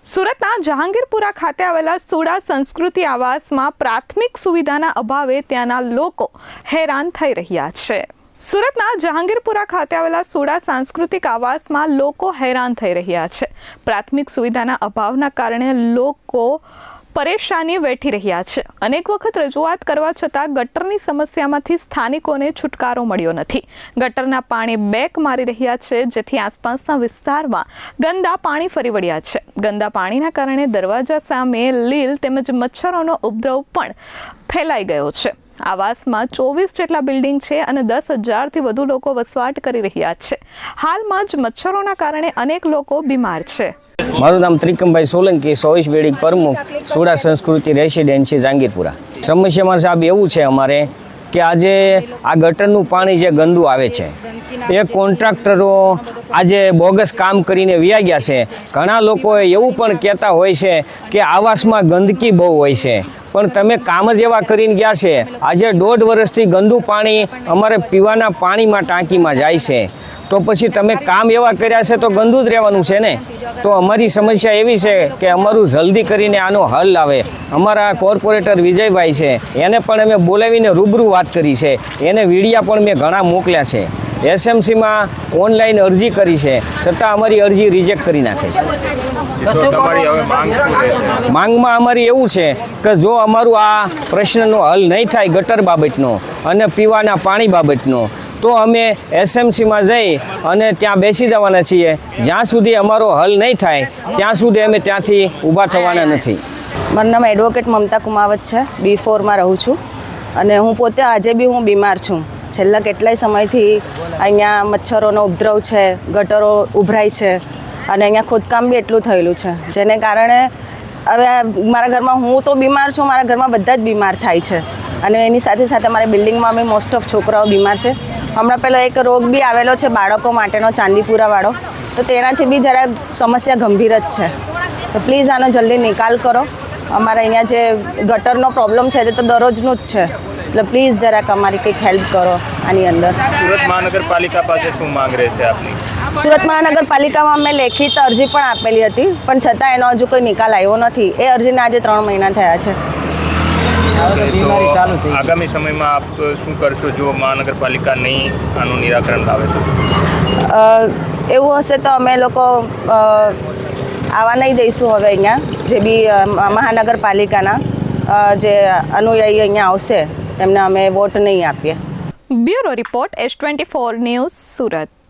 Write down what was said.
સુરતના જહાંગીરપુરા ખાતે આવેલા સુડા સંસ્કૃતિ આવાસમાં પ્રાથમિક સુવિધાના અભાવે ત્યાંના લોકો હેરાન થઈ રહ્યા છે। સુરતના જહાંગીરપુરા ખાતે આવેલા સુડા સાંસ્કૃતિક આવાસમાં લોકો હેરાન થઈ રહ્યા છે। પ્રાથમિક સુવિધાના અભાવના કારણે લોકો પરેશાની વેઠી રહ્યા છે। અનેક વખત રજૂઆત કરવા છતાં ગટરની સમસ્યામાંથી સ્થાનિકોને છુટકારો મળ્યો નથી। ગટરના પાણી બેક મારી રહ્યા છે, જેથી આસપાસના વિસ્તારમાં ગંદા પાણી ફરી વળ્યા છે। ગંદા પાણીના કારણે દરવાજા સામે લીલ તેમજ મચ્છરોનો ઉપદ્રવ પણ ફેલાઈ ગયો છે। આવાસમાં 24 જેટલા બિલ્ડિંગ છે અને 10,000થી વધુ લોકો વસવાટ કરી રહ્યા છે। હાલમાં જ મચ્છરોના કારણે અનેક લોકો બીમાર છે। મારું નામ ત્રિકમભાઈ સોલંકી, 24 બેડી પ્રમુખ, સુડા સંસ્કૃતિ રેસિડેન્સી જહાંગીરપુરા। સમસ્યામાં સાહેબ એવું છે અમારે કે આજે આ ગટરનું પાણી જે ગંદુ આવે છે, એ કોન્ટ્રાક્ટરો આજે બોગસ કામ કરીને વ્યા ગયા છે। ઘણા લોકો એવું પણ કહેતા હોય છે કે આવાસમાં ગંદકી બહુ હોય છે, પણ તમે કામ જ એવા કરીને ગયા છે। આજે 1.5 વર્ષથી ગંદુ પાણી અમારે પીવાના પાણીમાં ટાંકીમાં જાય છે, તો પછી તમે કામ એવા કર્યા છે તો ગંદુ જ રહેવાનું છે ને। તો અમારી સમસ્યા એવી છે કે અમારું જલ્દી કરીને આનો હલ આવે। અમારા કોર્પોરેટર વિજયભાઈ છે, એને પણ અમે બોલાવીને રૂબરૂ વાત કરી છે, એને વિડીયા પણ મેં ઘણા મોકલ્યા છે। એસએમસીમાં ઓનલાઈન અરજી કરી છે, છતાં અમારી અરજી રિજેક્ટ કરી નાખે છે। માંગમાં અમારી એવું છે કે જો અમારું આ પ્રશ્નનો હલ નહીં થાય ગટર બાબતનો અને પીવાના પાણી બાબતનો, તો અમે એસએમસીમાં જઈ અને ત્યાં બેસી જવાના છીએ। જ્યાં સુધી અમારો હલ નહીં થાય ત્યાં સુધી અમે ત્યાંથી ઊભા થવાના નથી। મારું નામ એડવોકેટ મમતા કુમાવત છે, B4માં રહું છું અને હું પોતે આજે બી હું બીમાર છું। છેલ્લા કેટલાય સમયથી અહીંયા મચ્છરોનો ઉપદ્રવ છે, ગટરો ઉભરાય છે અને અહીંયા ખોદકામ બી એટલું થયેલું છે, જેને કારણે હવે મારા ઘરમાં હું તો બીમાર છું, મારા ઘરમાં બધા જ બીમાર થાય છે અને એની સાથે સાથે મારી બિલ્ડિંગમાં બી મોસ્ટ ઓફ છોકરાઓ બીમાર છે। હમણાં પહેલાં એક રોગ બી આવેલો છે બાળકો માટેનો, ચાંદીપુરાવાળો, તો તેનાથી બી જરા સમસ્યા ગંભીર જ છે। તો પ્લીઝ આનો જલ્દી નિકાલ કરો। અમારા અહીંયા જે ગટરનો પ્રોબ્લેમ છે તે તો દરરોજનું જ છે, એટલે પ્લીઝ જરાક અમારી કંઈક હેલ્પ કરો આની અંદર। સુરત મહાનગરપાલિકા પાસે શું માંગ રહેશે આપની? સુરત મહાનગરપાલિકામાં અમે લેખિત અરજી પણ આપેલી હતી, પણ છતાં એનો હજુ કોઈ નિકાલ આવ્યો નથી। એ અરજીને આજે 3 મહિના થયા છે। આગામી સમયમાં આપ શું કરશો જો મહાનગરપાલિકા નહીં આનું નિરાકરણ લાવે તો? એવું હશે તો અમે લોકો આવા નહીં દઈશું। હવે અહીંયા જે બી મહાનગરપાલિકાના જે અનુયાયી અહીંયા આવશે તેમને અમે વોટ નહીં આપીએ। Bureau report S24 news, Surat.